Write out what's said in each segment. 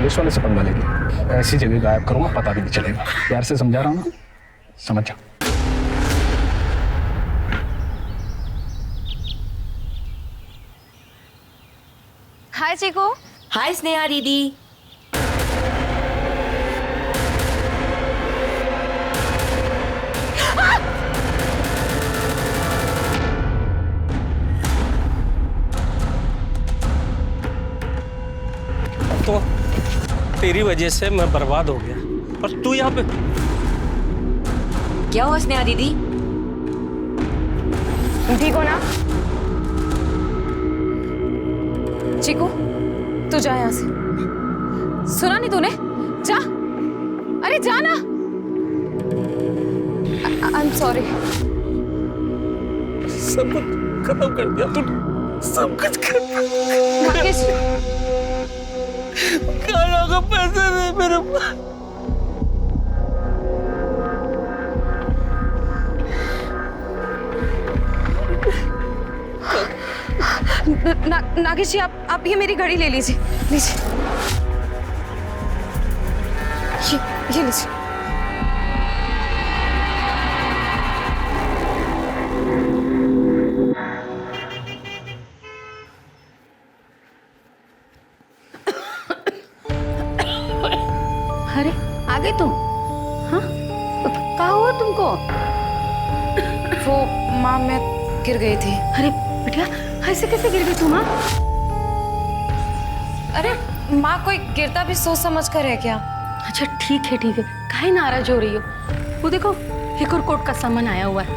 Police वाले से पंगा लेगी। ऐसी जगह गायब करूंगा, पता भी नहीं चलेगा। प्यार से समझा रहा हूँ ना, समझ जा। हाय चीकू। हाय स्नेहा दीदी। तो तेरी वजह से मैं बर्बाद हो गया और तू यहाँ पे। क्या हुआ स्नेहा दीदी? ठीक हो ना? चीकू तू जा यहाँ से। सुना नहीं तूने? जा, अरे जा ना। I am sorry. सब कुछ खत्म कर दिया तूने, सब कुछ खत्म। नागेश, खाना का पैसे दे मेरे पास। नागेश जी आप ये मेरी घड़ी ले लीजिए, लीजिए। ये लीजिए। अरे आ गए तुम? हाँ, क्या हुआ तुमको? वो माँ, मैं गिर गई थी। अरे बिटिया, ऐसे कैसे गिर गई तुम? हाँ? अरे माँ, कोई गिरता भी सोच समझ कर है क्या? अच्छा ठीक है ठीक है, काहे नाराज हो रही हो? वो देखो एक और कोर्ट का सामान आया हुआ है।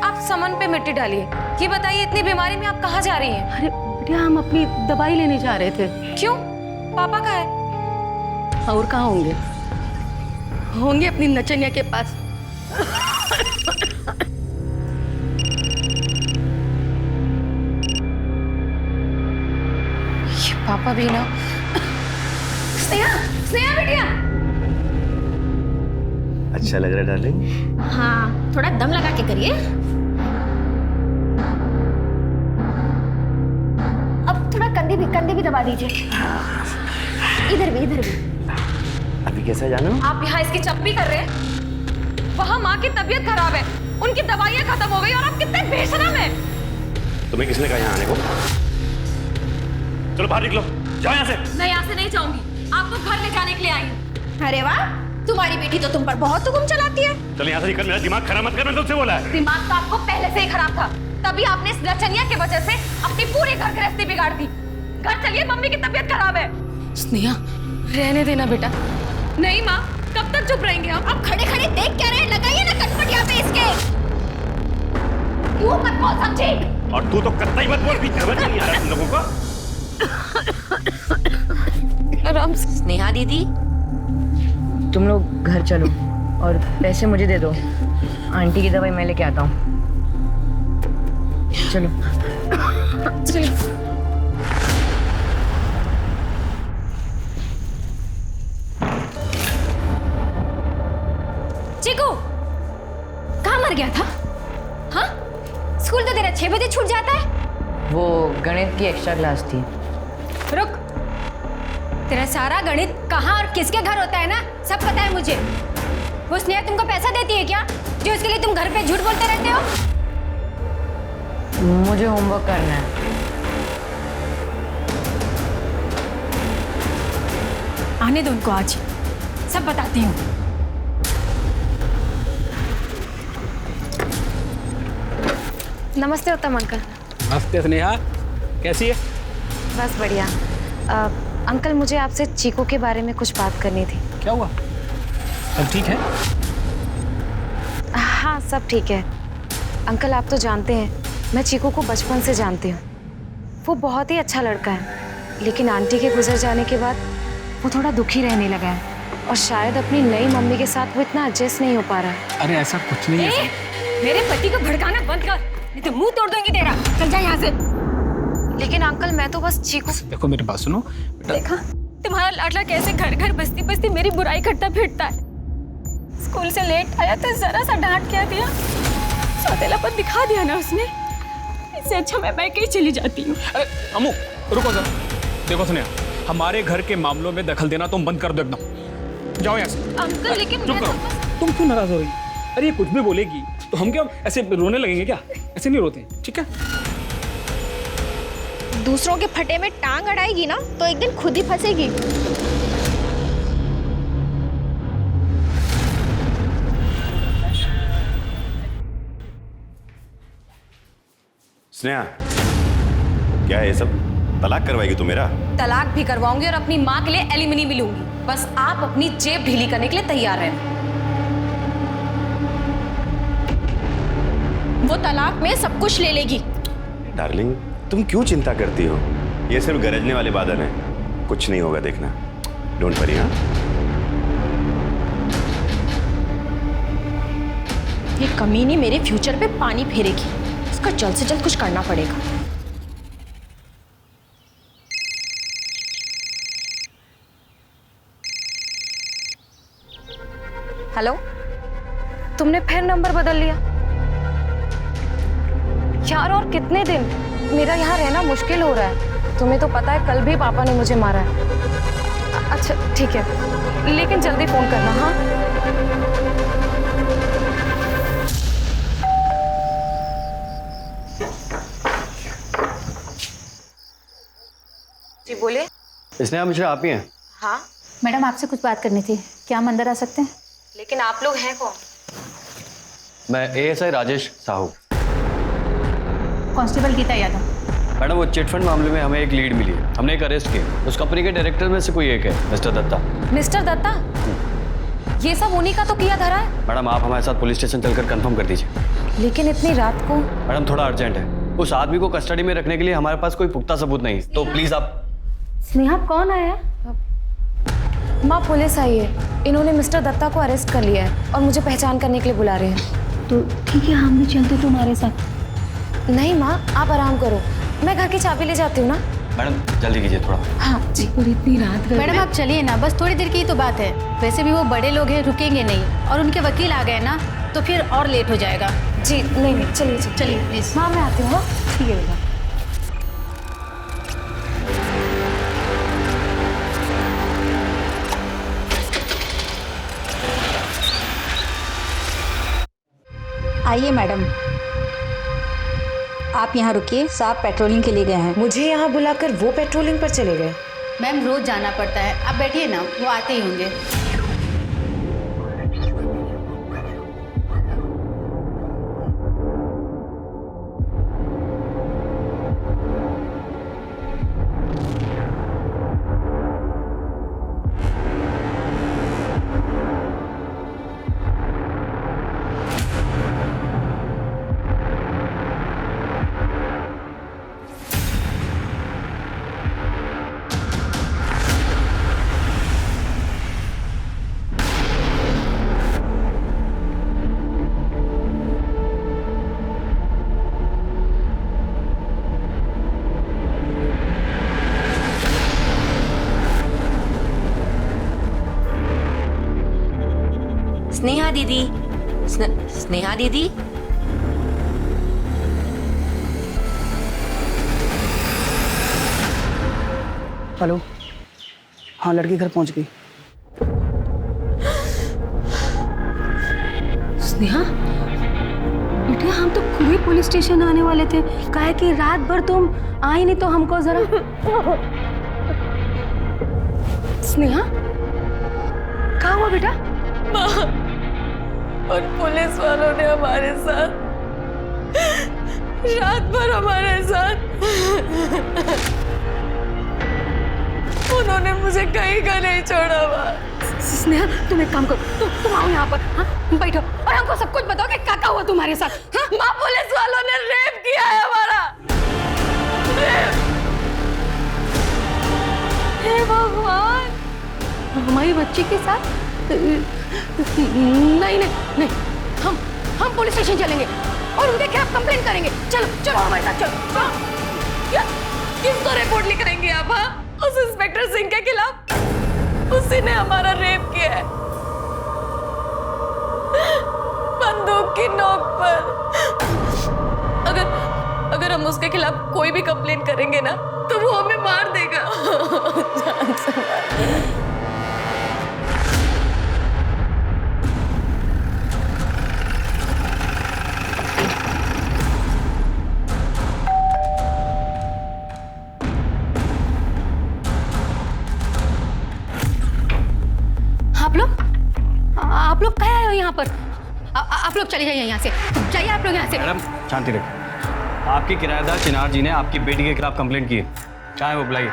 आप सामान पे मिट्टी डालिए। ये बताइए, इतनी बीमारी में आप कहाँ जा रही हैं? अरे बिटिया, हम अपनी दवाई लेने जा रहे थे। क्यों? पापा कहाँ है? और कहाँ होंगे? होंगे अपनी नचनिया के पास। ये पापा भी ना। स्नेहा, स्नेहा बेटिया। अच्छा लग रहा है डार्लिंग? हाँ, थोड़ा दम लगा के करिए। अब थोड़ा कंधे भी दबा दीजिए। इधर भी। अभी कैसा जानो? आप यहाँ इसकी चप्पी कर रहे हैं? वहाँ माँ की तबीयत खराब है, उनकी दवाइयाँ खत्म हो गई और आप कितने बेशरम हैं। तुम्हें किसने कहा यहाँ आने को? चलो बाहर निकलो, जाओ यहाँ से। मैं यहाँ से नहीं जाऊंगी, आपको घर ले जाने के लिए आई हूँ। अरे वाह, तुम्हारी बेटी तो तुम पर बहुत हुक्म चलाती है। चल यहाँ से निकल, मेरा दिमाग खराब मत कर, मैंने तुमसे बोला है। दिमाग तो आपको पहले से ही खराब था, तभी आपने इस रचनिया की वजह से अपनी पूरी घर गृहस्थी बिगाड़ दी। घर चलिए, मम्मी की तबीयत खराब है। स्नेहा, रहने देना बेटा। नहीं माँ, कब तक चुप रहेंगे आप? अब खड़े खड़े देख क्या रहे? लगाइए ना कटपट यहाँ पे इसके। क्यों मत बोल समझी? और तू तो कतई मत बोल, भी समझ नहीं आ रहा तुम लोगों को। आराम से। स्नेहा दीदी, तुम लोग घर चलो और पैसे मुझे दे दो। आंटी की दवाई मैं लेके आता हूँ। चलो। चिकू, कहाँ मर गया था? हाँ? स्कूल तो तेरा 6 बजे छूट जाता है। वो गणित की एक्स्ट्रा क्लास थी। रुक, तेरा सारा गणित कहाँ और किसके घर होता है ना, सब पता है मुझे। वो स्नेहा तुमको पैसा देती है क्या, जो इसके लिए तुम घर पे झूठ बोलते रहते हो? मुझे होमवर्क करना है। आने दो उनको, आज सब बताती हूँ। नमस्ते उत्तम अंकल। नमस्ते स्नेहा, कैसी है? बस बढ़िया। अंकल, मुझे आपसे चीकू के बारे में कुछ बात करनी थी। क्या हुआ? सब ठीक है? हाँ सब ठीक है। अंकल आप तो जानते हैं, मैं चीकू को बचपन से जानती हूँ। वो बहुत ही अच्छा लड़का है, लेकिन आंटी के गुजर जाने के बाद वो थोड़ा दुखी रहने लगा है और शायद अपनी नई मम्मी के साथ वो इतना एडजस्ट नहीं हो पा रहा है। अरे ऐसा कुछ नहीं है। मेरे पति को भड़काना बंद कर, नहीं तो मुंह तोड़ दूंगी तेरा। चल जा यहाँ से। लेकिन अंकल मैं तो बस चीकू। देखो मेरी बात सुनो बेटा। देखा तुम्हारा लाडला कैसे घर घर बस्ती बस्ती मेरी बुराई करता फिरता है। स्कूल से लेट आया तो जरा सा डांट क्या दिया, सौतेलापन दिखा दिया ना उसने। इससे अच्छा मैं कहीं चली जाती हूँ। अरे अम्मू रुको जरा। देखो स्नेहा, हमारे घर के मामलों में दखल देना तुम बंद कर दो एकदम। जाओ यहाँ से। अंकल लेकिन चुप करो। तुम क्यों नाराज हो रही? अरे ये कुछ भी बोलेगी तो हम क्या ऐसे रोने लगेंगे क्या? ऐसे नहीं रोते, ठीक है? दूसरों के फटे में टांग अड़ाएगी ना तो एक दिन खुद ही फंसेगी। स्नेहा, क्या है ये सब? तलाक करवाएगी तू मेरा? तलाक भी करवाऊंगी और अपनी माँ के लिए एलिमनी भी लूंगी। बस आप अपनी जेब ढीली करने के लिए तैयार रहना। वो तलाक में सब कुछ ले लेगी। डार्लिंग, तुम क्यों चिंता करती हो? ये सिर्फ गरजने वाले बादल हैं, कुछ नहीं होगा, देखना। Don't worry. हाँ, ये कमीनी मेरे फ्यूचर पे पानी फेरेगी। इसका जल्द से जल्द कुछ करना पड़ेगा। हेलो, तुमने फिर नंबर बदल लिया यार? और कितने दिन? मेरा यहाँ रहना मुश्किल हो रहा है। तुम्हें तो पता है कल भी पापा ने मुझे मारा है। अच्छा ठीक है, लेकिन जल्दी फोन करना। हाँ जी बोलिए। स्नेहा मिश्रा आप ही हैं? हाँ मैडम आपसे कुछ बात करनी थी, क्या हम अंदर आ सकते हैं? लेकिन आप लोग हैं कौन? मैं ASI Rajesh Sahu. Constable Geeta Yadav. Madam वो चिट फंड मामले में हमें एक लीड मिली है, हमने एक अरेस्ट किया। उस कंपनी के डायरेक्टर में से कोई एक है, मिस्टर दत्ता। मिस्टर दत्ता? ये सब उन्हीं का तो किया धरा है। मैडम आप हमारे साथ पुलिस स्टेशन चलकर कंफर्म कर दीजिए। लेकिन इतनी रात को? मैडम थोड़ा अर्जेंट है, उस आदमी को कस्टडी में रखने के लिए हमारे पास कोई पुख्ता सबूत नहीं, तो प्लीज आप। स्नेहा कौन आया? माँ पुलिस आई है, इन्होंने मिस्टर दत्ता को अरेस्ट कर लिया है और मुझे पहचान करने के लिए बुला रहे हैं। तो ठीक है, हम भी चलते तुम्हारे साथ। नहीं माँ, आप आराम करो, मैं घर की चाबी ले जाती हूँ ना। मैडम जल्दी कीजिए थोड़ा। हाँ जी। और इतनी रात गई। मैडम आप चलिए ना, बस थोड़ी देर की ही तो बात है। वैसे भी वो बड़े लोग हैं, रुकेंगे नहीं। और उनके वकील आ गए ना तो फिर और लेट हो जाएगा। जी नहीं, चलिए चलिए प्लीज। माँ मैं आती हूँ। ठीक है बेटा। आइए मैडम, आप यहाँ रुकिए, साहब पेट्रोलिंग के लिए गए हैं। मुझे यहाँ बुलाकर वो पेट्रोलिंग पर चले गए? मैम रोज जाना पड़ता है, आप बैठिए ना, वो आते ही होंगे। स्नेहा दीदी, स्नेहा दीदी। हेलो, हाँ लड़की घर पहुंच गई। स्नेहा बेटा, हम तो खुद ही पुलिस स्टेशन आने वाले थे। काहे कि रात भर तुम आई नहीं तो हमको जरा। स्नेहा क्या हुआ बेटा? और पुलिस वालों ने हमारे साथ रात भर हमारे साथ उन्होंने मुझे कहीं का नहीं छोड़ा। स्नेहा तुम एक काम करो, तुम आओ यहाँ पर। हाँ बैठो और हमको सब कुछ बताओ कि क्या हुआ तुम्हारे साथ। हाँ? माँ, पुलिस वालों ने रेप किया है हमारा। रेप। हे भगवान, हमारी बच्ची के साथ? नहीं नहीं नहीं, हम पुलिस स्टेशन चलेंगे और उनके खिलाफ कंप्लेंट करेंगे। चलो चलो हमारे साथ, चलो। किसको रिपोर्ट लिख करेंगे आप? हाँ, उस इंस्पेक्टर सिंह के खिलाफ। उसी ने हमारा रेप किया है, बंदूक की नोक पर। अगर हम उसके खिलाफ कोई भी कंप्लेंट करेंगे ना तो वो हमें मार देगा। आप लोग कहाँ आए हो यहाँ पर? आप लोग चले जाइए यहाँ से, जाइए आप लोग यहाँ से। मैडम शांति रखिए। आपके किराएदार चिनार जी ने आपकी बेटी के खिलाफ कंप्लेंट की है। कहाँ है वो, बुलाइए।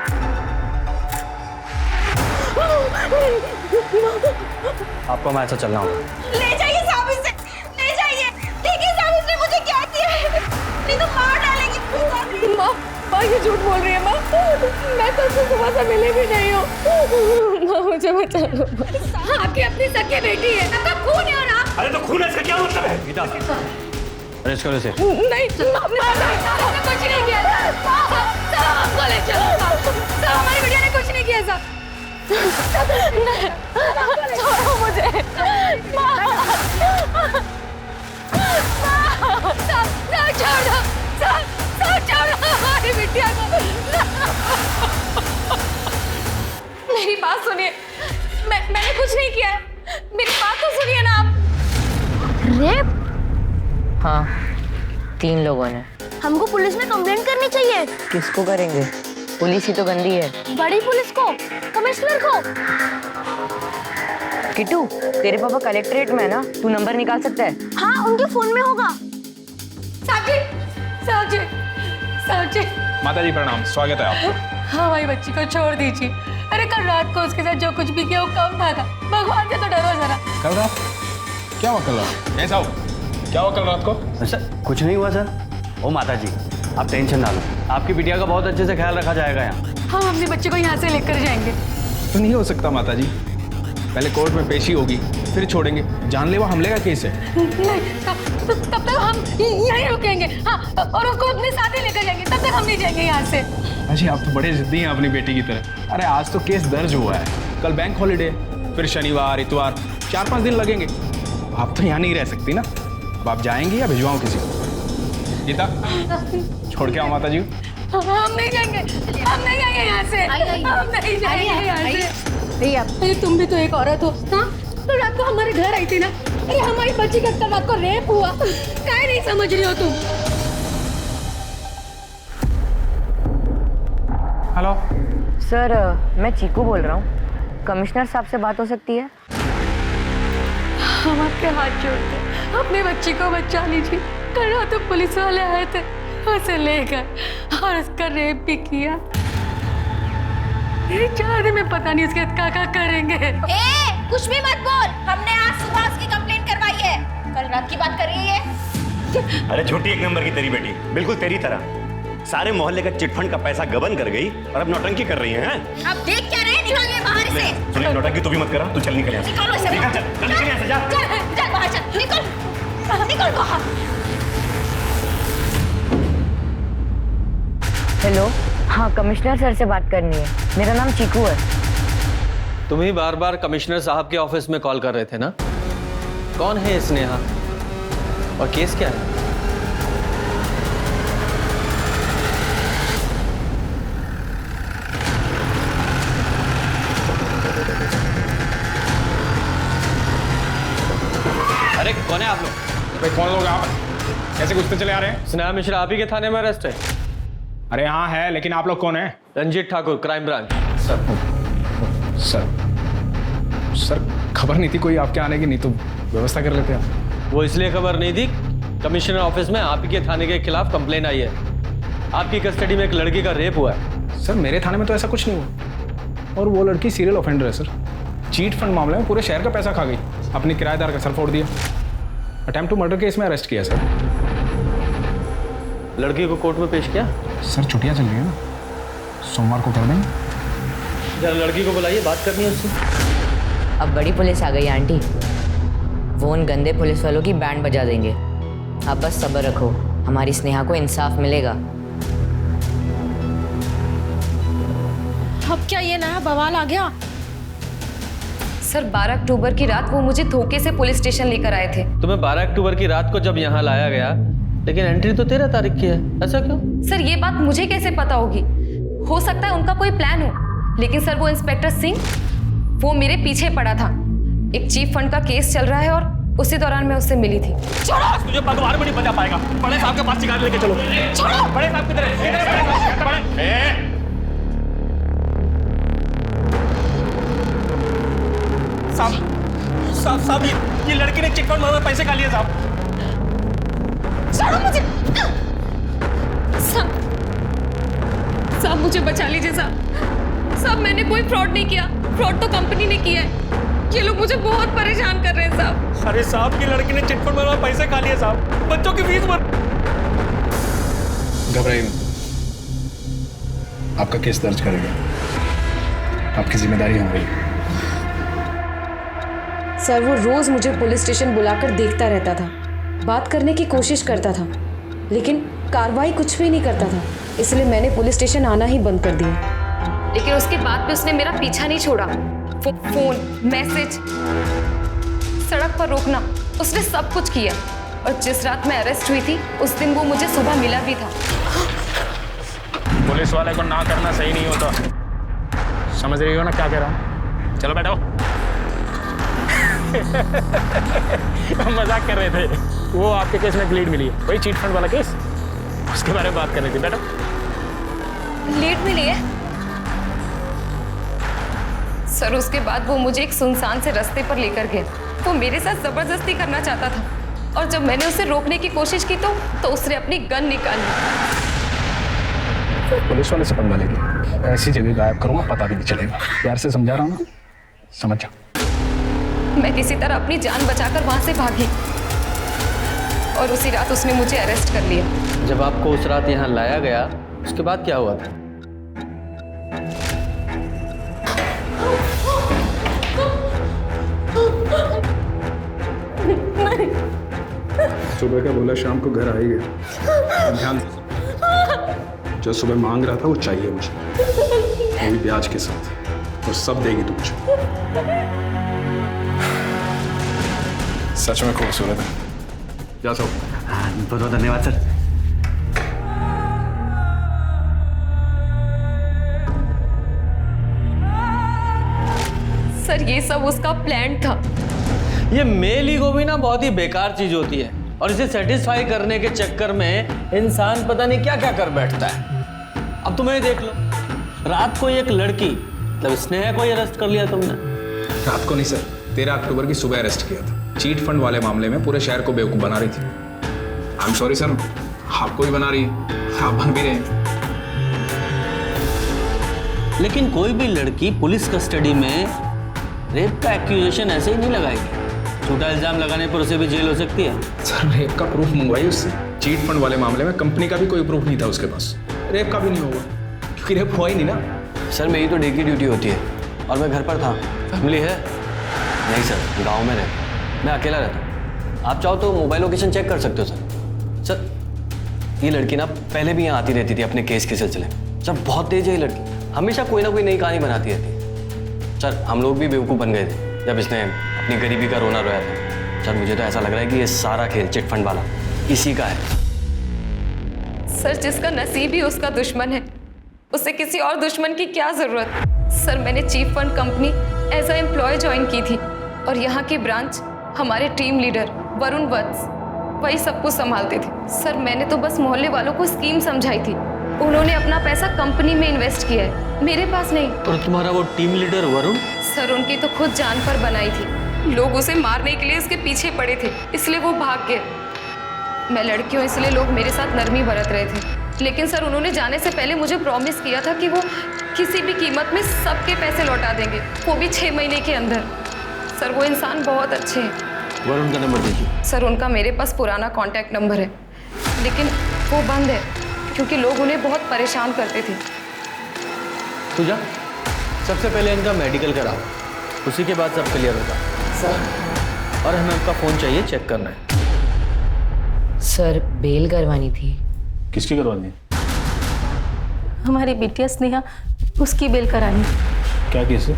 आपको हमारे साथ चलना होगा। ले जाइए साहब इसे, ले जाइए। देखिए साहब इसने मुझे क्या किया है, नहीं तो मार डालेगी। माँ ये झूठ बोल रही है माँ, मैं तो उससे सुबह से मिले भी नहीं हूँ। माँ मुझे बचा लो। आपकी अपनी सगी बेटी है, आपका खून है और आप। अरे तो खून है, इसका क्या मतलब है? गीता अरेस्ट करो इसे। नहीं कुछ नहीं किया सर, हमको ले चलो सर, हमारी बेटिया ने कुछ नहीं किया सर। छोड़ो मुझे। छोड़ दो, छोड़ दो हमारी बिटिया को। मेरी बात सुनिए, मैंने कुछ नहीं किया है, मेरी बात तो सुनिए ना आप। रेप? हाँ, 3 लोगों ने। हमको पुलिस में कंप्लेंट करनी चाहिए। किसको करेंगे? पुलिस ही तो गंदी है। बड़ी पुलिस को, कमिश्नर को। किट्टू, तेरे पापा कलेक्ट्रेट में है ना, तू नंबर निकाल सकता है? हाँ, उनके फोन में होगा। साहब जी, साहब जी, साहब जी। माता जी प्रणाम, स्वागत है आपका। हमारी बच्ची को छोड़ दीजिए। अरे कल रात को उसके साथ जो कुछ भी किया वो कम था। भगवान से तो डरो जरा। कल रात क्या हुआ? कल रात ऐसा हो क्या हुआ कल रात को? अच्छा कुछ नहीं हुआ सर। ओ माता जी आप टेंशन ना लो, आपकी बिटिया का बहुत अच्छे से ख्याल रखा जाएगा यहाँ। हम अपने बच्चे को यहाँ से लेकर जाएंगे। तो नहीं हो सकता माता जी, पहले कोर्ट में पेशी होगी फिर छोड़ेंगे। जानलेवा हमले का केस है। नहीं, तब तक हम यहीं रुकेंगे। हाँ, और उसको अपने साथ ही लेकर जाएंगे, तब तक हम नहीं जाएंगे यहाँ से। अजी आप तो बड़े जिद्दी हैं अपनी बेटी की तरह। अरे आज तो केस दर्ज हुआ है, कल बैंक हॉलीडे, फिर शनिवार इतवार 4-5 दिन लगेंगे। आप तो यहाँ नहीं रह सकती ना, अब आप जाएंगी या भिजवाऊँ किसी को? गीता छोड़ के आओ माता जी। हम नहीं जाएंगे, हम नहीं जाएंगे यहाँ से। हम नहीं जाएंगे यहाँ से। भैया तुम भी तो एक औरत हो। हाँ, तो रात को हमारे घर आई थी ना। अरे हमारी बच्ची का कल रात को रेप हुआ, क्या नहीं समझ रही हो तुम? हेलो सर, मैं चीकू बोल रहा हूँ। कमिश्नर साहब से बात हो सकती है? हम आपके हाथ जोड़ते हैं, अपनी बच्ची को बचा लीजिए। कल रात तो पुलिस वाले आए थे, उसे लेकर और उसका रेप भी किया। ये 4 दिन में पता नहीं उसके क्या करेंगे। कुछ भी मत बोल, हमने आज सुबह उसकी कंप्लेंट करवाई है। कल रात की बात कर रही है। अरे झूठी एक नंबर की तेरी बेटी, बिल्कुल तेरी तरह। सारे मोहल्ले का चिटफंड का पैसा गबन कर गई और अब नौटंकी कर रही है। अब देख क्या रहे, निकलिए बाहर से। सुनिए नौटंकी तू भी मत करा, तू चल निकल यहाँ से। निकलो इसे बाहर। चल निकल यहाँ से, जा। चल बाहर चल, निकल बाहर। हेलो, हाँ कमिश्नर सर से बात करनी है। मेरा नाम चीकू है। तुम ही बार बार कमिश्नर साहब के ऑफिस में कॉल कर रहे थे ना? कौन है स्नेहा और केस क्या है? अरे कौन है आप लोग? भाई कौन लोग आप? कैसे घुसते चले आ रहे हैं? स्नेहा मिश्रा आप ही के थाने में अरेस्ट है। अरे हाँ है, लेकिन आप लोग कौन है? Ranjit Thakur, crime branch. Sir खबर नहीं थी कोई आपके आने की, नहीं तो व्यवस्था कर लेते आप। वो इसलिए खबर नहीं थी, कमिश्नर ऑफिस में आप ही के थाने के खिलाफ कंप्लेन आई है। आपकी कस्टडी में एक लड़की का रेप हुआ है। सर मेरे थाने में तो ऐसा कुछ नहीं हुआ, और वो लड़की सीरियल ऑफेंडर है सर। चीट फंड मामले में पूरे शहर का पैसा खा गई, अपने किराएदार का सर फोड़ दिया। अटेम्प्ट टू मर्डर केस में अरेस्ट किया सर। लड़की को कोर्ट में पेश किया? सर छुट्टियां चल रही है ना, सोमवार को कर देंगे। जरा लड़की को बुलाइए, बात करनी है उससे। अब बड़ी पुलिस आ गई आंटी, वो उन गंदे पुलिस वालों की बैंड बजा देंगे। अब बस सब्र रखो, हमारी स्नेहा को इंसाफ मिलेगा। अब क्या ये नया बवाल आ गया? सर 12 अक्टूबर की रात वो मुझे धोखे से पुलिस स्टेशन लेकर आए थे। तुम्हें 12 अक्टूबर की रात को जब यहाँ लाया गया, लेकिन एंट्री तो 13 तारीख की है, ऐसा क्यों? सर ये बात मुझे कैसे पता होगी? हो सकता है उनका कोई प्लान हो। लेकिन सर वो इंस्पेक्टर सिंह वो मेरे पीछे पड़ा था। एक चीफ फंड का केस चल रहा है और उसी दौरान मैं उससे मिली थी। छोड़ो, तुझे पगवार में नहीं बचा पाएगा। बड़े साहब के पास शिकायत लेके चलो। छोड़ो, बड़े साहब किधर है? साहब ये लड़की ने चिट फंड में पैसे खा लिए साहब। छोड़ो मुझे। साहब मुझे बचा लीजिए साहब। मैंने कोई फ्रॉड नहीं किया। फ्रॉड तो कंपनी ने किया है। ये लोग मुझे बहुत परेशान कर रहे हैं साहब। अरे साहब की लड़की ने चिट फंड में पैसे खा लिए साहब। बच्चों की फीस भर। घबराइए मत, आपका केस दर्ज करेगा। आपकी जिम्मेदारी हमारी। सर वो रोज मुझे पुलिस स्टेशन बुलाकर देखता रहता था, बात करने की कोशिश करता था, लेकिन कार्रवाई कुछ भी नहीं करता था। इसलिए मैंने पुलिस स्टेशन आना ही बंद कर दिया। लेकिन उसके बाद भी उसने मेरा पीछा नहीं छोड़ा। फोन, मैसेज, सड़क पर रोकना, उसने सब कुछ किया। और जिस रात मैं अरेस्ट हुई थी उस दिन वो मुझे सुबह मिला भी था। पुलिस वाले को ना करना सही नहीं होता। समझ रही हो ना क्या कह रहा हूँ? चलो बैठो। हम मजाक कर रहे थे। वो आपके केस में लीड मिली है, वही चीट फंड वाला केस, उसके बारे में बात करनी थी। बैठो। लीड मिली है सर। उसके बाद वो मुझे एक सुनसान से रास्ते पर लेकर गया। वो मेरे साथ जबरदस्ती करना चाहता था और जब मैंने उसे रोकने की कोशिश की तो उसने अपनी गन निकाली। पुलिस वाले से पंगा लेंगे, ऐसी जगह गायब करूंगा पता भी नहीं चलेगा। प्यार से समझा रहा हूँ ना, समझ जा। मैं किसी तरह अपनी जान बचाकर वहां से भागी और उसी रात उसने मुझे अरेस्ट कर लिया। जब आपको उस रात यहाँ लाया गया उसके बाद क्या हुआ था? सुबह का बोला शाम को घर आई गया। ध्यान से, जो सुबह मांग रहा था वो चाहिए मुझे, वो भी ब्याज के साथ, और सब देगी तू मुझे। सच में खूबसूरत है। जा सो। बहुत बहुत धन्यवाद सर। सर ये सब उसका प्लान था। ये मेल ईगो भी ना बहुत ही बेकार चीज होती है और इसे सेटिस्फाई करने के चक्कर में इंसान पता नहीं क्या क्या कर बैठता है। अब तुम्हें देख लो, रात को एक लड़की मतलब स्नेहा को अरेस्ट कर लिया तुमने। रात को नहीं सर, 13 अक्टूबर की सुबह अरेस्ट किया था। चीट फंड वाले मामले में पूरे शहर को बेवकूफ बना रही थी। आई एम सॉरी सर, आपको भी बना रही है, आप बन भी रहे हैं। लेकिन कोई भी लड़की पुलिस कस्टडी में रेप का एक्यूजेशन ऐसे ही नहीं लगाएगी। झूठा इल्जाम लगाने पर उसे भी जेल हो सकती है। सर रेप का प्रूफ मंगवाई उससे। चीट फंड वाले मामले में कंपनी का भी कोई प्रूफ नहीं था उसके पास, रेप का भी नहीं होगा क्योंकि रेप हुआ ही नहीं ना। सर मेरी तो डे की ड्यूटी होती है और मैं घर पर था। फैमिली है? नहीं सर, गांव में रहता, मैं अकेला रहता हूँ। आप चाहो तो मोबाइल लोकेशन चेक कर सकते हो सर। सर ये लड़की ना पहले भी यहाँ आती रहती थी अपने केस के सिलसिले में। सर बहुत तेज है ये लड़की, हमेशा कोई ना कोई नई कहानी बनाती रहती है। सर हम लोग भी बेवकूफ़ बन गए थे जब इसने अपनी गरीबी का रोना रोया था। सर मुझे तो ऐसा लग रहा है कि ये सारा खेल चिट फंड वाला इसी का है। सर जिसका नसीब ही उसका दुश्मन है, उसे किसी और दुश्मन की क्या जरूरत। सर मैंने chief fund company as a employee join की थी और यहाँ की ब्रांच हमारे टीम लीडर वरुण वत्स वही सब कुछ संभालते थे। सर मैंने तो बस मोहल्ले वालों को स्कीम समझाई थी। उन्होंने अपना पैसा कंपनी में इन्वेस्ट किया है, मेरे पास नहीं। और तुम्हारा वो टीम लीडर वरुण? सर उनकी तो खुद जान पर बनाई थी। लोग उसे मारने के लिए उसके पीछे पड़े थे, इसलिए वो भाग गए। मैं लड़की हूँ इसलिए लोग मेरे साथ नरमी बरत रहे थे। लेकिन सर उन्होंने जाने से पहले मुझे प्रॉमिस किया था कि वो किसी भी कीमत में सबके पैसे लौटा देंगे, वो भी 6 महीने के अंदर। सर वो इंसान बहुत अच्छे हैं। वरुण का नंबर दीजिए। सर उनका मेरे पास पुराना कॉन्टैक्ट नंबर है, लेकिन वो बंद है क्योंकि लोग उन्हें बहुत परेशान करते थे। तू जा, सबसे पहले इनका मेडिकल कराओ, उसी के बाद सब क्लियर होगा। सर और हमें उनका फ़ोन चाहिए, चेक करना है। सर बेल करवानी थी। किसकी करवानी है? हमारी बिटिया स्नेहा, उसकी बेल करानी। क्या केस है?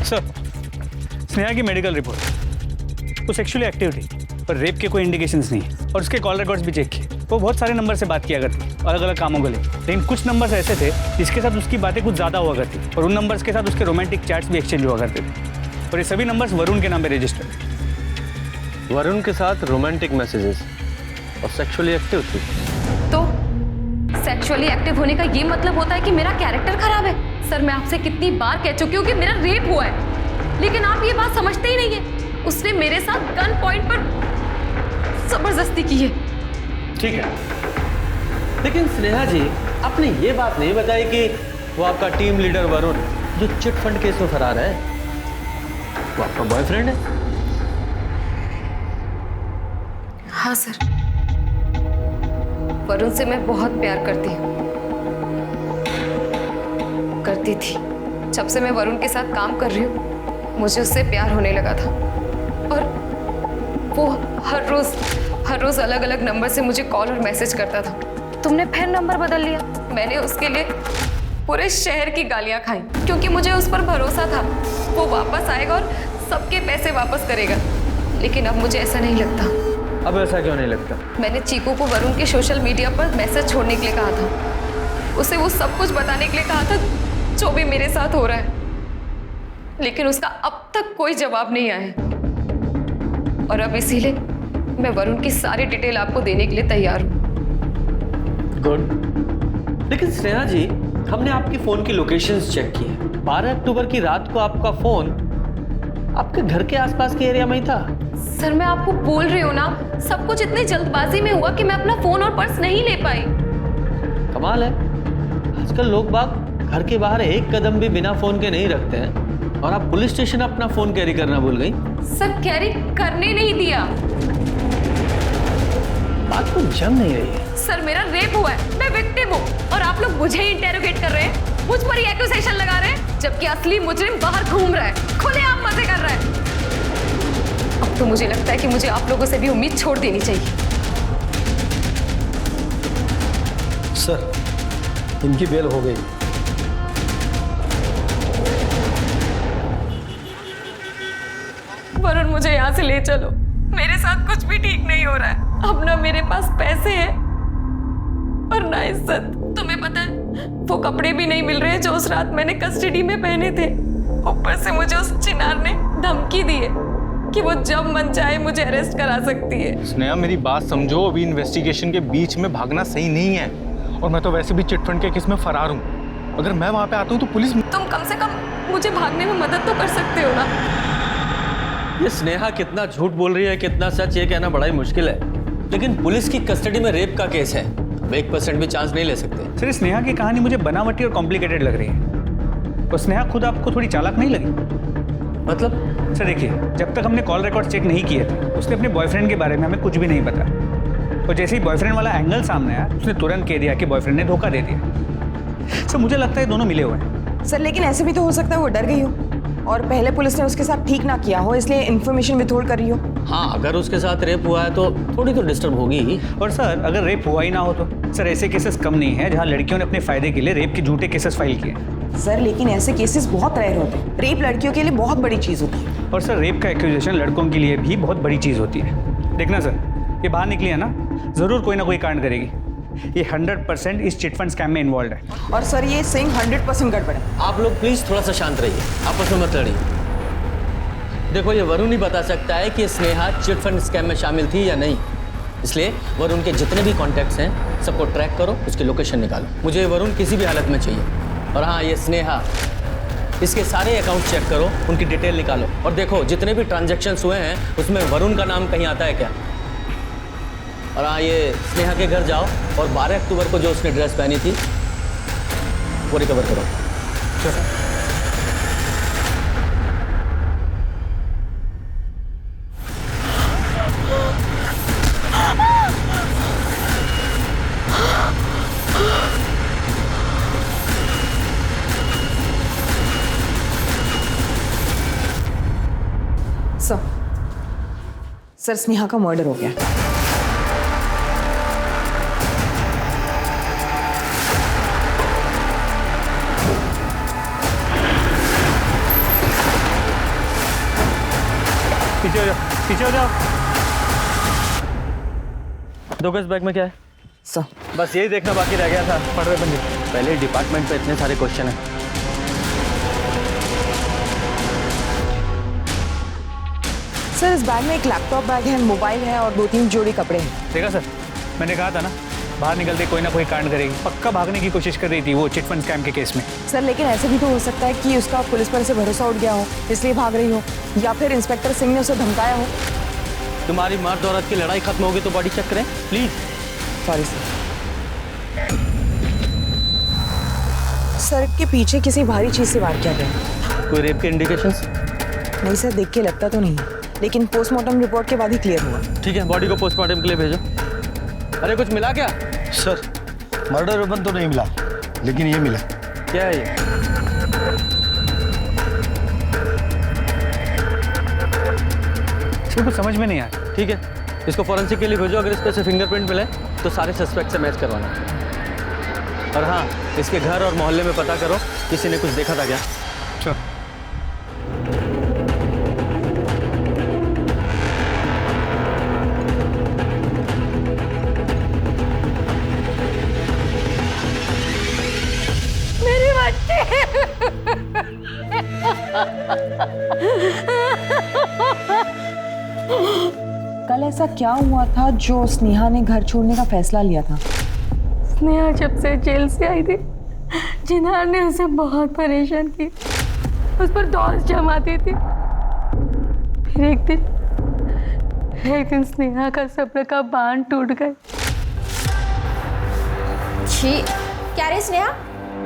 सर स्नेहा की मेडिकल रिपोर्ट, वो सेक्सुअली एक्टिव थी पर रेप के कोई इंडिकेशंस नहीं है। और उसके कॉल रिकॉर्ड्स भी चेक किए, वो बहुत सारे नंबर से बात किया करती, अलग अलग कामों के लिए। लेकिन कुछ नंबर्स ऐसे थे जिसके साथ उसकी बातें कुछ ज़्यादा हुआ करती, और उन नंबर्स के साथ उसके रोमांटिक चैट्स भी एक्सचेंज हुआ करते थे। और ये सभी नंबर्स वरुण के नाम पे रजिस्टर्ड। वरुण के साथ रोमांटिक मैसेजेस और सेक्सुअली एक्टिव थी। तो सेक्सुअली एक्टिव होने का ये मतलब होता है कि मेरा कैरेक्टर खराब है? सर, मैं आपसे कितनी बार कह चुकी हूँ कि मेरा रेप हुआ है, लेकिन आप ये बात समझते ही नहीं है। उसने मेरे साथ गन पॉइंट पर जबरदस्ती की है। ठीक है, लेकिन स्नेहा जी, आपने ये बात नहीं बताई कि वो आपका टीम लीडर वरुण, जो चिट फंड केस में फरार है, वो आपका बॉयफ्रेंड है? हाँ सर, वरुण से मैं बहुत प्यार करती हूँ, करती थी। जब से मैं वरुण के साथ काम कर रही हूँ, मुझे उससे प्यार होने लगा था। और वो हर रोज अलग अलग नंबर से मुझे कॉल और मैसेज करता था। तुमने फिर नंबर बदल लिया? मैंने उसके लिए पूरे शहर की गालियाँ खाई, क्योंकि मुझे उस पर भरोसा था वो वापस आएगा और सबके पैसे वापस करेगा। लेकिन अब मुझे ऐसा नहीं लगता। अब ऐसा क्यों नहीं लगता? मैंने चीकू को वरुण के सोशल मीडिया पर मैसेज छोड़ने के लिए कहा था, उसे वो सब कुछ बताने के लिए कहा था जो भी मेरे साथ हो रहा है, लेकिन उसका अब तक कोई जवाब नहीं आया है। और अब इसीलिए मैं वरुण की सारी डिटेल आपको देने के लिए तैयार हूँ। गुड। लेकिन स्नेहा जी, हमने आपकी फोन की लोकेशंस चेक की है। 12 अक्टूबर की रात को आपका फोन आपके घर के आसपास के एरिया में ही था। सर, मैं आपको बोल रही हूँ ना, सब कुछ इतनी जल्दबाजी में हुआ कि मैं अपना फोन और पर्स नहीं ले पाई। कमाल है, आजकल लोग बाग घर के बाहर एक कदम भी बिना फोन के नहीं रखते हैं, और आप पुलिस स्टेशन अपना फोन कैरी करना भूल गई। सर, कैरी करने नहीं दिया। बात तो जम नहीं रही है। सर, मेरा रेप हुआ है, मैं विक्टिम हूँ, और आप लोग मुझे ही इंटेरोगेट कर रहे हैं, मुझ पर ही एक्यूजेशन लगा रहे हैं, जबकि असली मुजरिम बाहर घूम रहा है, खुलेआम मजे कर रहा है। अब तो मुझे लगता है कि मुझे आप लोगों से भी उम्मीद छोड़ देनी चाहिए। सर, इनकी बेल हो गई। वरुण, मुझे यहाँ से ले चलो, मेरे साथ कुछ भी ठीक नहीं हो रहा है। अब ना मेरे पास पैसे हैं और ना इज्जत। तुम्हें पता है, वो कपड़े भी नहीं मिल रहे जो उस रात मैंने कस्टडी में पहने थे। ऊपर से मुझे उस चिनार ने धमकी दी है कि वो जब मन चाहे मुझे अरेस्ट करा सकती है। स्नेहा, मेरी बात समझो, अभी इन्वेस्टिगेशन के बीच में भागना सही नहीं है, और मैं तो वैसे भी चिटफंड के केस में फरार हूँ। अगर मैं वहाँ पे आता हूँ तो पुलिस। तुम कम से कम मुझे भागने में मदद तो कर सकते हो ना। ये स्नेहा कितना झूठ बोल रही है, कितना सच, ये कहना बड़ा ही मुश्किल है। लेकिन पुलिस की कस्टडी में रेप का केस है, हम 1% भी चांस नहीं ले सकते। सर, स्नेहा की कहानी मुझे बनावटी और कॉम्प्लिकेटेड लग रही है। और स्नेहा खुद आपको थोड़ी चालाक नहीं लगी? मतलब? सर देखिए, जब तक हमने कॉल रिकॉर्ड चेक नहीं किए थे, उसने अपने बॉयफ्रेंड के बारे में हमें कुछ भी नहीं पता। और जैसे ही बॉयफ्रेंड वाला एंगल सामने आया, उसने तुरंत कह दिया कि बॉयफ्रेंड ने धोखा दे दिया। सर, मुझे लगता है दोनों मिले हुए हैं। सर, लेकिन ऐसे भी तो हो सकता है वो डर गई हो और पहले पुलिस ने उसके साथ ठीक ना किया हो, इसलिए इन्फॉर्मेशन विथहोल्ड कर रही हो। हाँ, अगर उसके साथ रेप हुआ है तो थोड़ी तो डिस्टर्ब होगी ही। और सर, अगर रेप हुआ ही ना हो तो सर, ऐसे केसेस कम नहीं है जहाँ लड़कियों ने अपने फायदे के लिए रेप के झूठे केसेस फाइल किए। सर, लेकिन ऐसे केसेस बहुत रेयर होते हैं। रेप लड़कियों के लिए बहुत बड़ी चीज़ होती है। और सर, रेप का एक्यूजेशन लड़कों के लिए भी बहुत बड़ी चीज़ होती है। देखना सर, ये बाहर निकली है ना, ज़रूर कोई ना कोई कांड करेगी। ये 100% इस चिटफंड स्कैम में इन्वॉल्व है। और सर, ये सिंह 100% गड़बड़ है। आप लोग प्लीज थोड़ा सा शांत रहिए, आपस में मत लड़िए। देखो, ये वरुण ही बता सकता है कि स्नेहा चिटफंड स्कैम में शामिल थी या नहीं, इसलिए वरुण के जितने भी कॉन्टैक्ट्स हैं सबको ट्रैक करो, उसकी लोकेशन निकालो। मुझे वरुण किसी भी हालत में चाहिए। और हाँ, ये स्नेहा, इसके सारे अकाउंट चेक करो, उनकी डिटेल निकालो, और देखो जितने भी ट्रांजैक्शंस हुए हैं उसमें वरुण का नाम कहीं आता है क्या। और हाँ, ये स्नेहा के घर जाओ और 12 अक्टूबर को जो उसने ड्रेस पहनी थी वो रिकवर करो। सर, स्नेहा का मर्डर हो गया। पीछे हो जाओ, पीछे हो जाओ। दो इस बैग में क्या है? सर बस यही देखना बाकी रह गया था। पढ़ रहे बंदे। पहले डिपार्टमेंट पे इतने सारे क्वेश्चन हैं। सर इस बैग में एक लैपटॉप बैग है, मोबाइल है और 2-3 जोड़ी कपड़े हैं। देखा सर, मैंने कहा था ना बाहर निकलते कोई ना कोई कांड करेगी। पक्का भागने की कोशिश कर रही थी वो चिट फंड स्कैम के केस में। सर लेकिन ऐसे भी तो हो सकता है कि उसका पुलिस पर से भरोसा उठ गया हो इसलिए भाग रही हो, या फिर इंस्पेक्टर सिंह ने उसे धमकाया हो। तुम्हारी मर्द औरत की लड़ाई खत्म होगी तो बॉडी चेक करें प्लीज। सॉरी सर के पीछे किसी भारी चीज से वार किया गया। कोई रेप के इंडिकेशंस? नहीं सर, देख के लगता तो नहीं, लेकिन पोस्टमार्टम रिपोर्ट के बाद ही क्लियर हुआ। ठीक है, बॉडी को पोस्टमार्टम के लिए भेजो। अरे कुछ मिला क्या? सर मर्डर वेपन तो नहीं मिला, लेकिन ये मिला। क्या है ये? कुछ समझ में नहीं आया। ठीक है, इसको फॉरेंसिक के लिए भेजो। अगर इस पे से फिंगरप्रिंट मिले तो सारे सस्पेक्ट से मैच करवाना। और हाँ, इसके घर और मोहल्ले में पता करो किसी ने कुछ देखा था क्या। चलो। मेरे बच्चे कल ऐसा क्या हुआ था जो स्नेहा ने घर छोड़ने का फैसला लिया था? स्नेहा जब से जेल से आई थी जिनार ने उसे बहुत परेशान की, उस पर दोष जमाती थी। फिर एक दिन स्नेहा का सब्र का बांध टूट गया। छी, क्या रे स्नेहा,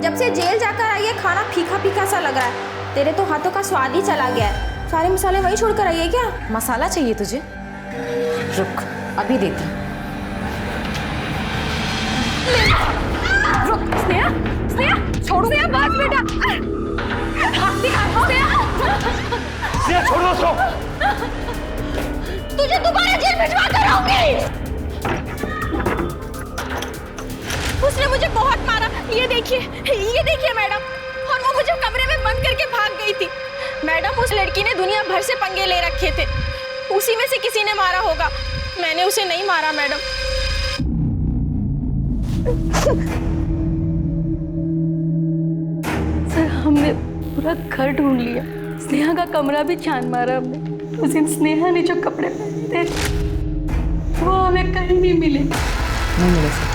जब से जेल जाकर आई है खाना फीका फीका सा लग रहा है। तेरे तो हाथों का स्वाद ही चला गया है। सारे मसाले वही छोड़कर आई है क्या? मसाला चाहिए तुझे? रुक, अभी देती हूँ। रुक स्नेहा, स्नेहा छोड़ो। स्नेहा बस बेटा, हाथ दिखा। स्नेहा छोड़ दो उसको। तुझे दोबारा जेल भिजवा कर आऊंगी। उसने मुझे बहुत मारा, ये देखिए मैडम। और वो मुझे कमरे में बंद करके भाग गई थी। मैडम उस लड़की ने दुनिया भर से पंगे ले रखे थे, उसी में से किसी ने मारा होगा। मैंने उसे नहीं मारा मैडम। सर हमने पूरा घर ढूंढ लिया, स्नेहा का कमरा भी छान मारा हमने। उस दिन स्नेहा ने जो कपड़े पहने थे वो हमें कहीं नहीं मिले। नहीं मिले सर।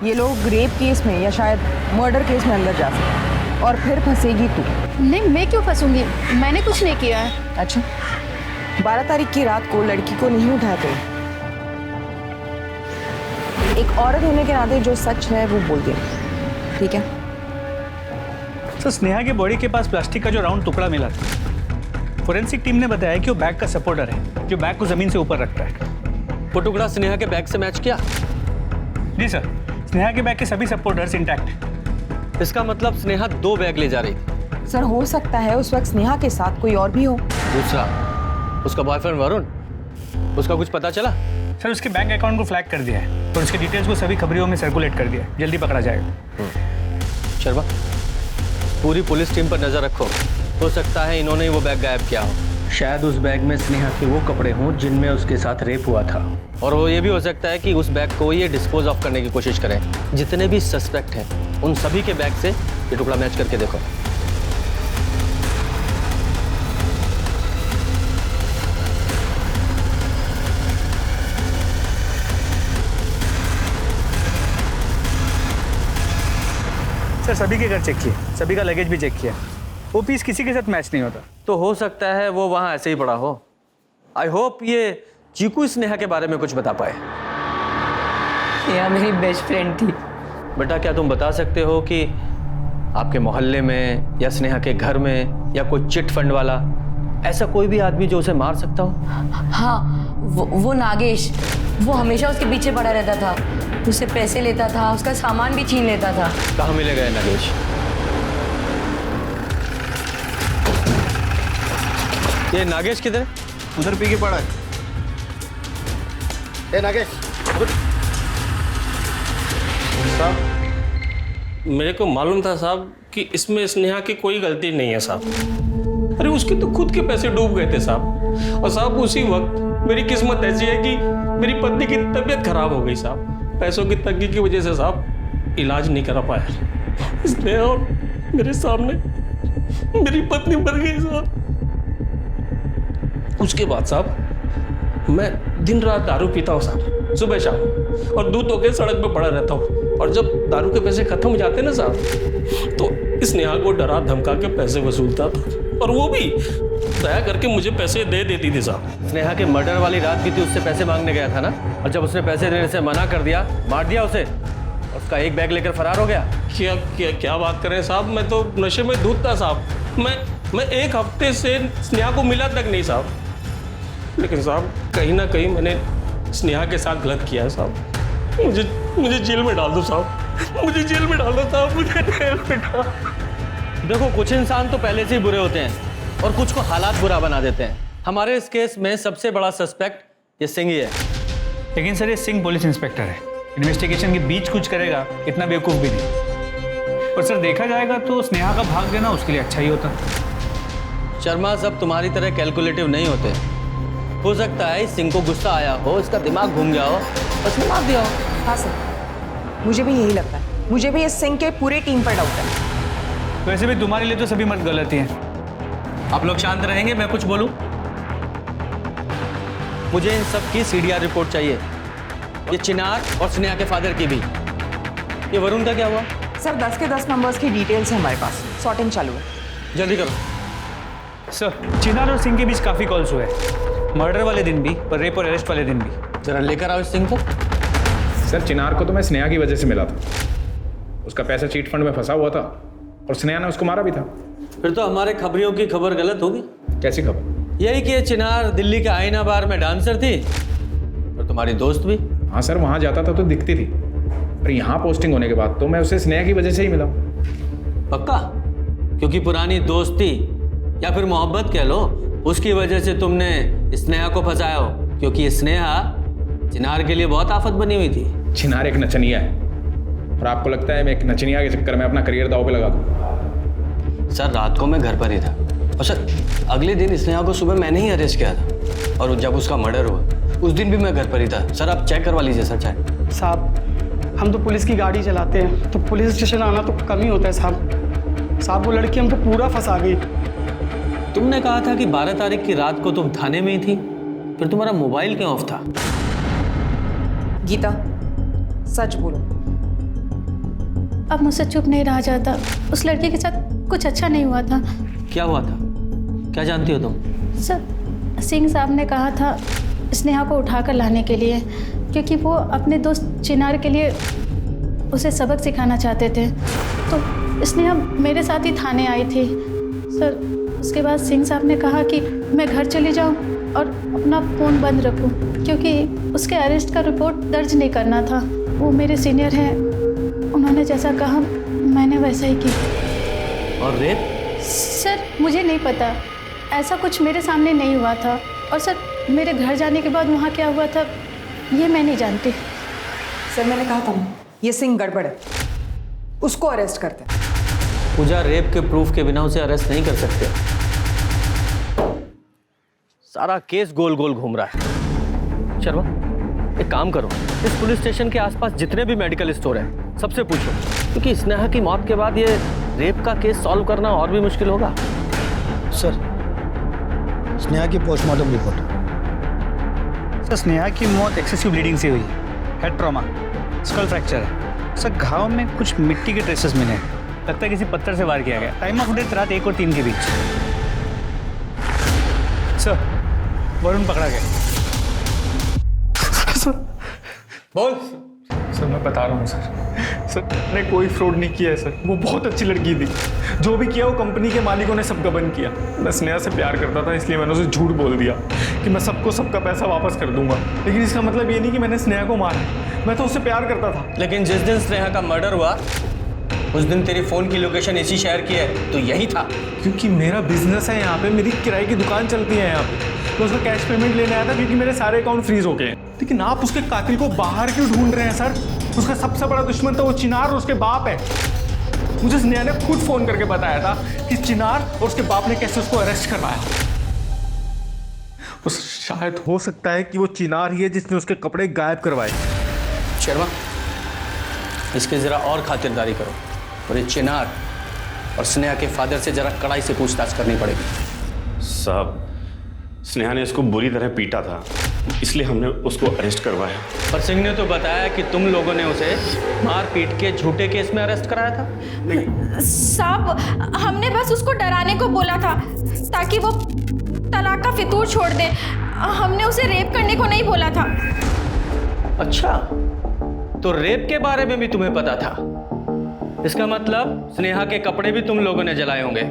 ये लोग रेप केस में या शायद मर्डर केस में अंदर जा सकते, और फिर फंसेगी तू। नहीं, मैं क्यों फंसूंगी? मैंने कुछ नहीं किया है। अच्छा, 12 तारीख की रात को लड़की को नहीं उठाया कोई। एक औरत होने के नाते जो सच है वो बोल दे, ठीक है? तो स्नेहा के बॉडी के पास प्लास्टिक का जो राउंड टुकड़ा मिला था, फोरेंसिक टीम ने बताया कि वो बैग का सपोर्टर है जो बैग को जमीन से ऊपर रखता है। वो टुकड़ा स्नेहा के बैग से मैच किया? जी सर, स्नेहा के बैग के सभी सपोर्टर्स इंटैक्ट हैं। इसका मतलब स्नेहा 2 बैग ले जा रही थी। सर हो सकता है उस वक्त स्नेहा के साथ कोई और भी हो। दूसरा, उसका बॉयफ्रेंड वरुण, उसका कुछ पता चला? सर उसके बैंक अकाउंट को फ्लैग कर दिया है और उसके डिटेल्स को सभी खबरियों में सर्कुलेट कर दिया है। जल्दी पकड़ा जाएगा। शर्मा, पूरी पुलिस टीम पर नजर रखो। हो सकता है इन्होंने ही वो बैग गायब किया हो। शायद उस बैग में स्नेहा के वो कपड़े हों जिनमें उसके साथ रेप हुआ था। और वो ये भी हो सकता है कि उस बैग को ये डिस्पोज ऑफ करने की कोशिश करें। जितने भी सस्पेक्ट हैं उन सभी के बैग से ये टुकड़ा मैच करके देखो। सर सभी के घर चेक किए, सभी का लगेज भी चेक किया। वो पीस किसी के साथ मैच नहीं होता। तो हो सकता है वो वहां ऐसे ही पड़ा हो। आई होप ये चीकू स्नेहा के बारे में कुछ बता पाए। स्नेहा मेरी बेस्ट फ्रेंड थी। बेटा, क्या तुम बता सकते हो कि आपके मोहल्ले में या स्नेहा के घर में या कोई चिट फंड वाला ऐसा कोई भी आदमी जो उसे मार सकता हो? हाँ, वो नागेश, वो हमेशा उसके पीछे पड़ा रहता था, उससे पैसे लेता था, उसका सामान भी छीन लेता था। कहाँ मिलेगा ये नागेश? ये नागेश किधर है? उधर पी के पड़ा है। ए नागेश, साहब मेरे को मालूम था साहब कि इसमें स्नेहा की कोई गलती नहीं है साहब। अरे उसके तो खुद के पैसे डूब गए थे साहब। और साहब उसी वक्त मेरी किस्मत ऐसी है कि मेरी पत्नी की तबीयत खराब हो गई साहब। पैसों की तंगी की वजह से साहब इलाज नहीं करा पाया, इसलिए और मेरे सामने मेरी पत्नी मर गई साहब। उसके बाद साहब मैं दिन रात दारू पीता हूँ साहब, सुबह शाम, और दूध होकर सड़क पे पड़ा रहता हूँ। और जब दारू के पैसे खत्म हो जाते ना साहब, तो स्नेहा को डरा धमका के पैसे वसूलता था, और वो भी दया करके मुझे पैसे दे देती थी साहब। स्नेहा के मर्डर वाली रात भी थी, उससे पैसे मांगने गया था ना, और जब उसने पैसे देने से मना कर दिया, मार दिया उसे, उसका एक बैग लेकर फरार हो गया। क्या क्या क्या बात कर रहे हैं साहब, मैं तो नशे में धुत था साहब। मैं एक हफ्ते से स्नेहा को मिला तक नहीं साहब। लेकिन साहब कहीं ना कहीं मैंने स्नेहा के साथ गलत किया है साहब। मुझे जेल में डाल दो साहब, मुझे जेल में डाल दो साहब, मुझे जेल में डाल। देखो, कुछ इंसान तो पहले से ही बुरे होते हैं और कुछ को हालात बुरा बना देते हैं। हमारे इस केस में सबसे बड़ा सस्पेक्ट ये सिंह ही है। लेकिन सर ये सिंह पुलिस इंस्पेक्टर है, इन्वेस्टिगेशन के बीच कुछ करेगा, इतना बेवकूफ़ भी नहीं। और सर देखा जाएगा तो स्नेहा का भाग देना उसके लिए अच्छा ही होता। शर्मा, सब तुम्हारी तरह कैलकुलेटिव नहीं होते। हो सकता है सिंह को गुस्सा आया हो, इसका दिमाग घूम गया हो, उसने मार दिया हो। हाँ सर, मुझे भी यही लगता है। मुझे भी इस सिंह के पूरे टीम पर डाउट है। वैसे भी तुम्हारे लिए तो सभी मर्द गलत ही हैं। आप लोग शांत रहेंगे, मैं कुछ बोलूं? मुझे इन सब की सीडीआर रिपोर्ट चाहिए, ये चिनार और स्नेहा के फादर की भी। ये वरुण का क्या हुआ? सर 10 के 10 नंबर्स की डिटेल्स है हमारे पास, सॉर्टिंग चालू है। जल्दी करो। सर चिनार और सिंह के बीच काफ़ी कॉल्स हुए, मर्डर वाले दिन भी और रेप और अरेस्ट वाले दिन भी। जरा लेकर आओ इस सिंह को। सर चिनार को तो मैं स्नेहा की वजह से मिला था, उसका पैसा चीट फंड में फंसा हुआ था और स्नेहा ने उसको मारा भी था। फिर तो हमारे खबरियों की खबर गलत होगी। कैसी खबर? यही कि ये चिनार दिल्ली के आईना बार में डांसर थी और तुम्हारी दोस्त भी। हाँ सर, वहाँ जाता था तो दिखती थी, पर यहाँ पोस्टिंग होने के बाद तो मैं उसे स्नेहा की वजह से ही मिला। पक्का? क्योंकि पुरानी दोस्ती या फिर मोहब्बत कह लो, उसकी वजह से तुमने स्नेहा को फंसाया हो? क्योंकि स्नेहा चिनार के लिए बहुत आफत बनी हुई थी। चिनार एक नचनिया है और आपको लगता है मैं एक नचनिया के चक्कर में अपना करियर दांव पे लगा दूँ? सर रात को मैं घर पर ही था, और सर अगले दिन स्नेहा को सुबह मैंने ही अरेस्ट किया था, और जब उसका मर्डर हुआ उस दिन भी मैं घर पर ही था। सर आप चेक करवा लीजिए सर चाहे। साहब हम तो पुलिस की गाड़ी चलाते हैं, तो पुलिस स्टेशन आना तो कम ही होता है साहब। वो लड़की हमको पूरा फंसा गई। तुमने कहा था कि 12 तारीख की रात को तुम थाने में ही थी, फिर तुम्हारा मोबाइल क्यों ऑफ था? गीता सच बोलो। अब मुझसे चुप नहीं रहा जाता। उस लड़की के साथ कुछ अच्छा नहीं हुआ था। क्या हुआ था? क्या जानती हो तुम? सर सिंह साहब ने कहा था स्नेहा को उठाकर लाने के लिए, क्योंकि वो अपने दोस्त चिनार के लिए उसे सबक सिखाना चाहते थे। तो स्नेहा मेरे साथ ही थाने आई थी सर। उसके बाद सिंह साहब ने कहा कि मैं घर चली जाऊं और अपना फ़ोन बंद रखूं, क्योंकि उसके अरेस्ट का रिपोर्ट दर्ज नहीं करना था। वो मेरे सीनियर हैं, उन्होंने जैसा कहा मैंने वैसा ही किया। और रेप? सर मुझे नहीं पता, ऐसा कुछ मेरे सामने नहीं हुआ था। और सर मेरे घर जाने के बाद वहाँ क्या हुआ था ये मैं नहीं जानती। सर मैंने कहा था ना, ये सिंह गड़बड़ है, उसको अरेस्ट करते हैं। पूजा, रेप के प्रूफ के बिना उसे अरेस्ट नहीं कर सकते। सारा केस गोल गोल घूम रहा है। शर्मा एक काम करो, इस पुलिस स्टेशन के आसपास जितने भी मेडिकल स्टोर हैं सबसे पूछो, क्योंकि स्नेहा की मौत के बाद ये रेप का केस सॉल्व करना और भी मुश्किल होगा। सर स्नेहा की पोस्टमार्टम रिपोर्ट। सर स्नेहा की मौत एक्सेसिव ब्लीडिंग से हुई है, हेड ट्रॉमा, स्कल फ्रैक्चर है। सर घाव में कुछ मिट्टी के ट्रेसेस मिले हैं, लगता है किसी पत्थर से वार किया गया। टाइम ऑफ डेथ रात 1 और 3 के बीच। सर वरुण पकड़ा गया। सर बोल। सर मैं बता रहा हूँ सर मैंने कोई फ्रॉड नहीं किया है सर। वो बहुत अच्छी लड़की थी, जो भी किया वो कंपनी के मालिकों ने सब गबन किया। मैं स्नेहा से प्यार करता था, इसलिए मैंने उसे झूठ बोल दिया कि मैं सबको सबका पैसा वापस कर दूंगा। लेकिन इसका मतलब ये नहीं कि मैंने स्नेहा को मारा, मैं तो उससे प्यार करता था। लेकिन जिस दिन स्नेहा का मर्डर हुआ उस दिन तेरी फोन की लोकेशन इसी शहर की है, तो यही था। क्योंकि मेरा बिजनेस है यहाँ पे, मेरी किराए की दुकान चलती है यहाँ पे। मैं उसका कैश पेमेंट लेने आया था क्योंकि मेरे सारे अकाउंट फ्रीज हो गए हैं। लेकिन आप उसके कातिल को बाहर क्यों ढूंढ रहे हैं सर? उसका सबसे बड़ा दुश्मन तो वो चिनार और उसके बाप है। मुझे स्नेहा ने खुद फोन करके बताया था कि चिनार और उसके बाप ने कैसे उसको अरेस्ट करवाया। तो शायद हो सकता है कि वो चिनार ही है जिसने उसके कपड़े गायब करवाए। शर्मा, इसके ज़रा और खातिरदारी करो और ये चिनार और स्नेहा के फादर से ज़रा कड़ाई से पूछताछ करनी पड़ेगी। साहब, स्नेहा ने इसको बुरी तरह पीटा था, इसलिए हमने उसको अरेस्ट करवाया। पर सिंह ने तो बताया कि तुम लोगों ने उसे मार पीट के झूठे केस में अरेस्ट कराया था। साहब, हमने बस उसको डराने को बोला था ताकि वो तलाक का फितूर छोड़ दे। हमने उसे रेप करने को नहीं बोला था। अच्छा, तो रेप के बारे में भी तुम्हें पता था? इसका मतलब स्नेहा के कपड़े भी तुम लोगों ने जलाए होंगे।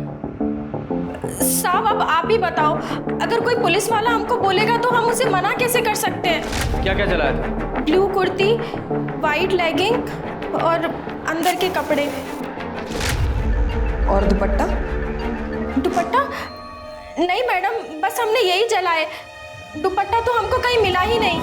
साहब, अब आप ही बताओ, अगर कोई पुलिस वाला हमको बोलेगा तो हम उसे मना कैसे कर सकते हैं? क्या क्या जलाया था? ब्लू कुर्ती, वाइट लेगिंग और अंदर के कपड़े। और दुपट्टा? दुपट्टा? नहीं मैडम, बस हमने यही जलाए। दुपट्टा तो हमको कहीं मिला ही नहीं।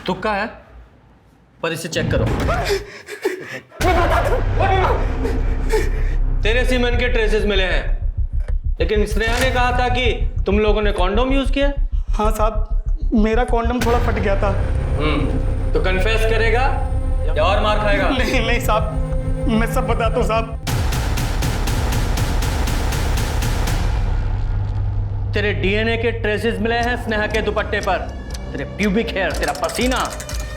तुक्का है, पर इसे चेक करो। तेरे सीमेंट के ट्रेसेस मिले हैं, लेकिन स्नेहा ने कहा था कि तुम लोगों ने कॉन्डोम यूज किया। हाँ साहब, मेरा कॉन्डम थोड़ा फट गया था। तो कन्फेस करेगा या और मार खाएगा? नहीं नहीं साहब, मैं सब बताता हूँ साहब। तेरे डीएनए के ट्रेसेस मिले हैं स्नेहा के दुपट्टे पर, तेरे प्यूबिक हेयर, तेरा पसीना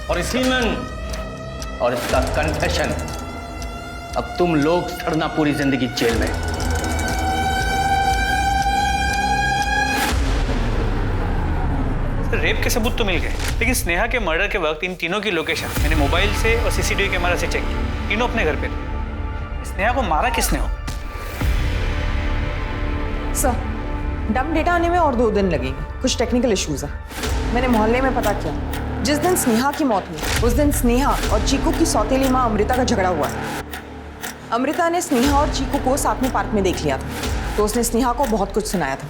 और सीमेन और इसका कन्फेशन। अब तुम लोग सड़ना पूरी जिंदगी जेल में। रेप के सबूत तो मिल गए, लेकिन स्नेहा के मर्डर के वक्त इन तीनों की लोकेशन मैंने मोबाइल से और सीसीटीवी कैमरा से चेक की। तीनों अपने घर पे थे। स्नेहा को मारा किसने हो? सर, डम डेटा आने में और 2 दिन लगेंगे, कुछ टेक्निकल इश्यूज है। मैंने मोहल्ले में पता किया, जिस दिन स्नेहा की मौत हुई उस दिन स्नेहा और चीकू की सौतेली माँ अमृता का झगड़ा हुआ है। अमृता ने स्नेहा और चीकू को साथ में पार्क में देख लिया था, तो उसने स्नेहा को बहुत कुछ सुनाया था।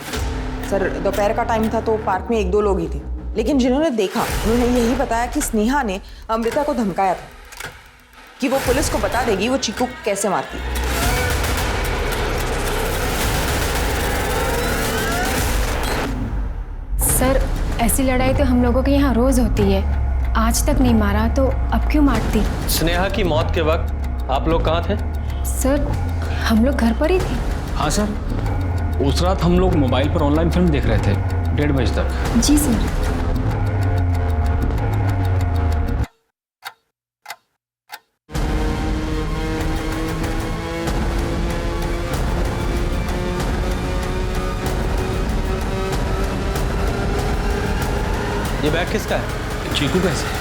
सर, दोपहर का टाइम था तो पार्क में 1-2 लोग ही थे, लेकिन जिन्होंने देखा उन्होंने यही बताया कि स्नेहा ने अमृता को धमकाया था कि वो पुलिस को बता देगी वो चीकू को कैसे मारती। सर, ऐसी लड़ाई तो हम लोगों के यहाँ रोज होती है, आज तक नहीं मारा तो अब क्यों मारती? स्नेहा की मौत के वक्त आप लोग कहाँ थे? सर, हम लोग घर पर ही थे। हाँ सर, उस रात हम लोग मोबाइल पर ऑनलाइन फिल्म देख रहे थे 1:30 बजे तक। जी सर। ये बैग किसका है? चीकू कैसे?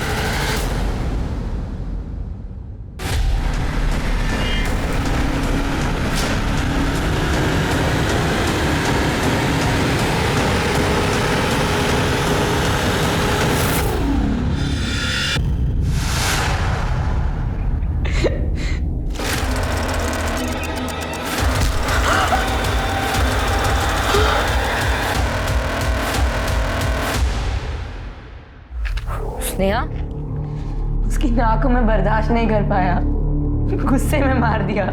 स्नेहा, उसकी नाक को मैं बर्दाश्त नहीं कर पाया, गुस्से में मार दिया,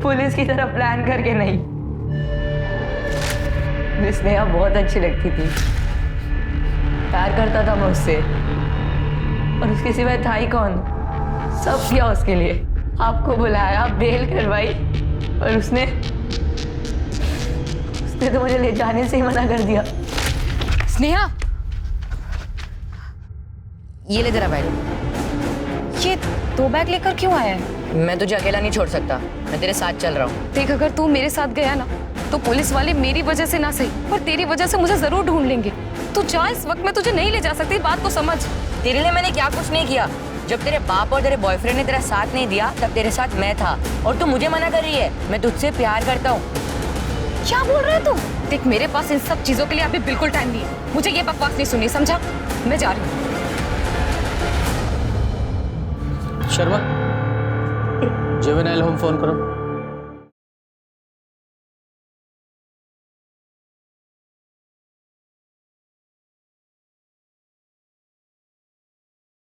पुलिस की तरह प्लान करके नहीं। मुझे स्नेहा बहुत अच्छी लगती थी, प्यार करता था मैं उससे, और उसके सिवाय था ही कौन? सब किया उसके लिए, आपको बुलाया, बेल करवाई, और उसने तो मुझे ले जाने से ही मना कर दिया। स्नेहा, ये ले तेरा बैग। ये 2 बैग लेकर क्यों आया है? मैं तुझे अकेला नहीं छोड़ सकता, मैं तेरे साथ चल रहा हूँ। देख, अगर तू मेरे साथ गया ना तो पुलिस वाले मेरी वजह से ना सही पर तेरी वजह से मुझे जरूर ढूंढ लेंगे। तू जा, इस वक्त मैं तुझे नहीं ले जा सकती, बात को समझ। तेरे लिए मैंने क्या कुछ नहीं किया। जब तेरे बाप और तेरे बॉयफ्रेंड ने तेरा साथ नहीं दिया तब तेरे साथ मैं था, और तू मुझे मना कर रही है। मैं तुझसे प्यार करता हूँ। क्या बोल रहा है तू? देख, मेरे पास इन सब चीजों के लिए अभी बिल्कुल टाइम नहीं है, मुझे ये बकवास नहीं सुनी, समझा? मैं जा रही हूँ। शर्मा, जुवेनाइल होम फोन करो।